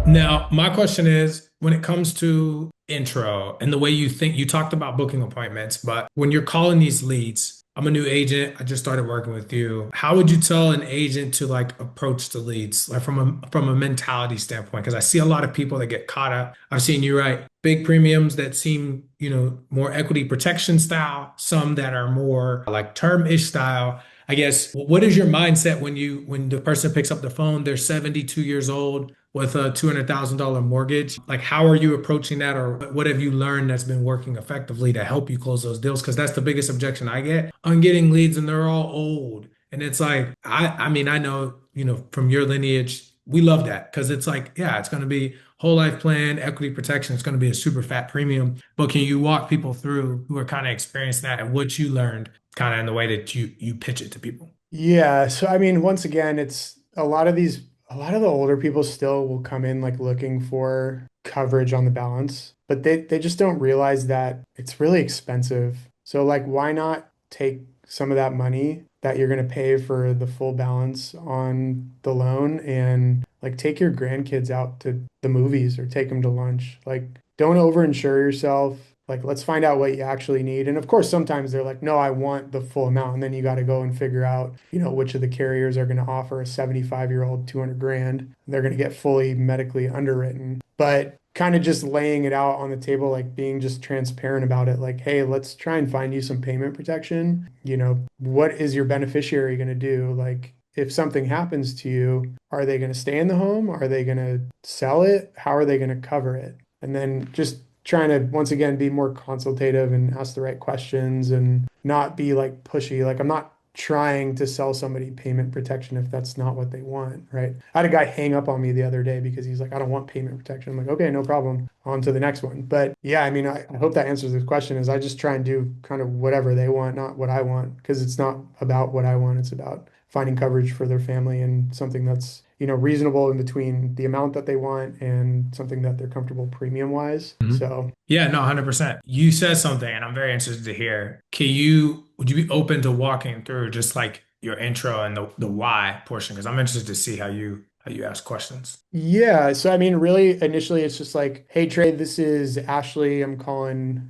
Now, my question is when it comes to intro and the way you think, you talked about booking appointments, but when you're calling these leads, I'm a new agent. I just started working with you. How would you tell an agent to like approach the leads, like from a mentality standpoint? Because I see a lot of people that get caught up. I've seen you write big premiums that seem, more equity protection style, some that are more like term-ish style. I guess what is your mindset when the person picks up the phone, they're 72 years old with a $200,000 mortgage? Like, how are you approaching that, or what have you learned that's been working effectively to help you close those deals? Because that's the biggest objection I get on getting leads, and they're all old. And it's like, I mean, I know, from your lineage, we love that because it's like, yeah, it's going to be whole life plan, equity protection. It's going to be a super fat premium. But can you walk people through who are kind of experiencing that and what you learned kind of in the way that you pitch it to people? Yeah, so I mean, once again, it's a lot of the older people still will come in like looking for coverage on the balance, but they just don't realize that it's really expensive. So like, why not take some of that money that you're going to pay for the full balance on the loan and like take your grandkids out to the movies or take them to lunch. Like, don't over-insure yourself. Like, let's find out what you actually need. And of course, sometimes they're like, no, I want the full amount. And then you got to go and figure out, which of the carriers are going to offer a 75-year-old 200 grand. They're going to get fully medically underwritten. But kind of just laying it out on the table, like being just transparent about it. Like, hey, let's try and find you some payment protection. What is your beneficiary going to do? Like, if something happens to you, are they going to stay in the home? Are they going to sell it? How are they going to cover it? And then just trying to once again be more consultative and ask the right questions and not be like pushy. Like, I'm not trying to sell somebody payment protection if that's not what they want, right? I had a guy hang up on me the other day because he's like, I don't want payment protection. I'm like, okay, no problem. On to the next one. But yeah, I mean, I hope that answers the question. Is I just try and do kind of whatever they want, not what I want, because it's not about what I want. It's about finding coverage for their family and something that's, reasonable in between the amount that they want and something that they're comfortable premium wise. Mhm. So Yeah, no, 100%. You said something, and I'm very interested to hear. Would you be open to walking through just like your intro and the why portion? Because I'm interested to see how you ask questions. yeah, so I mean, really, initially, it's just like, hey, Trey, this is Ashley. I'm calling,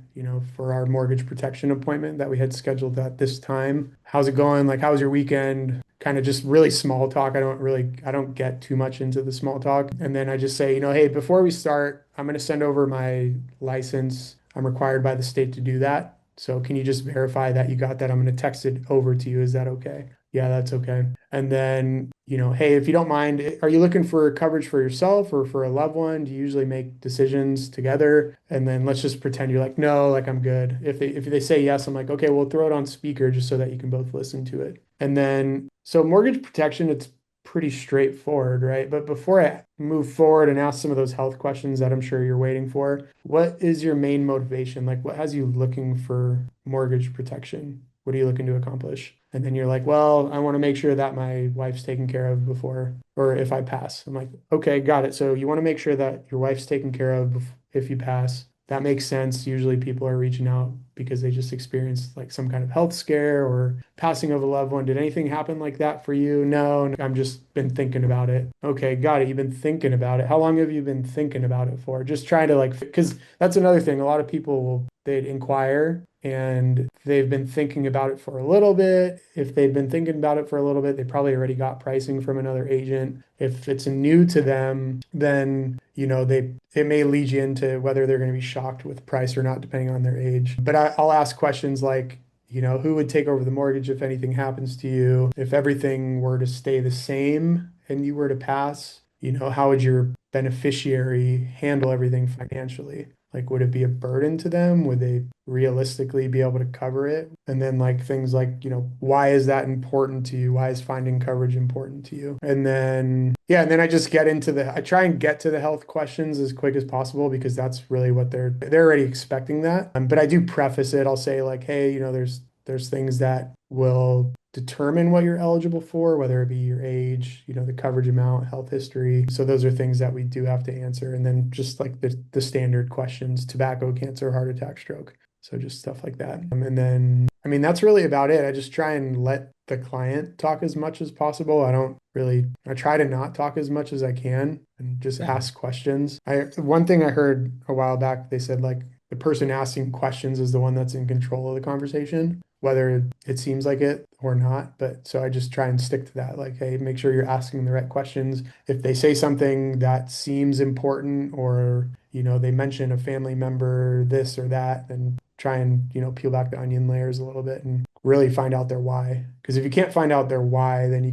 for our mortgage protection appointment that we had scheduled at this time. How's it going? Like, how was your weekend? Kind of just really small talk. I don't get too much into the small talk. And then I just say, hey, before we start, I'm going to send over my license. I'm required by the state to do that. So can you just verify that you got that? I'm going to text it over to you. Is that okay? Yeah, that's okay. And then, hey, if you don't mind, are you looking for coverage for yourself or for a loved one? Do you usually make decisions together? And then let's just pretend you're like, no, like I'm good. If they say yes, I'm like, okay, we'll throw it on speaker just so that you can both listen to it. And then, so mortgage protection, it's pretty straightforward, right? But before I move forward and ask some of those health questions that I'm sure you're waiting for, what is your main motivation? Like, what has you looking for mortgage protection? What are you looking to accomplish? And then you're like, well, I want to make sure that my wife's taken care of before, or if I pass. I'm like, okay, got it. So you want to make sure that your wife's taken care of if you pass. That makes sense. Usually people are reaching out because they just experienced like some kind of health scare or passing of a loved one. Did anything happen like that for you? No, I'm just been thinking about it. Okay, got it. You've been thinking about it. How long have you been thinking about it for? Just trying to like, because that's another thing. A lot of people they'd inquire and they've been thinking about it for a little bit. If they've been thinking about it for a little bit, they probably already got pricing from another agent. If it's new to them, then it may lead you into whether they're going to be shocked with price or not, depending on their age. But I'll ask questions like, who would take over the mortgage if anything happens to you? If everything were to stay the same and you were to pass, how would your beneficiary handle everything financially? Like, would it be a burden to them? Would they realistically be able to cover it? And then, like, things like, why is that important to you? Why is finding coverage important to you? And then, yeah, and then I try and get to the health questions as quick as possible because that's really what they're already expecting that. But I do preface it. I'll say, like, hey, there's things that will determine what you're eligible for, whether it be your age, the coverage amount, health history. So those are things that we do have to answer. And then just like the standard questions, tobacco, cancer, heart attack, stroke. So just stuff like that. And then I mean, that's really about it. I just try and let the client talk as much as possible. I try to not talk as much as I can and just Mhm. ask questions. One thing I heard a while back, they said like the person asking questions is the one that's in control of the conversation, whether it seems like it or not. But so I just try and stick to that. Like, hey, make sure you're asking the right questions. If they say something that seems important or, they mention a family member, this or that, then try and, peel back the onion layers a little bit and really find out their why. Because if you can't find out their why, then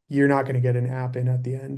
you're not going to get an app in at the end.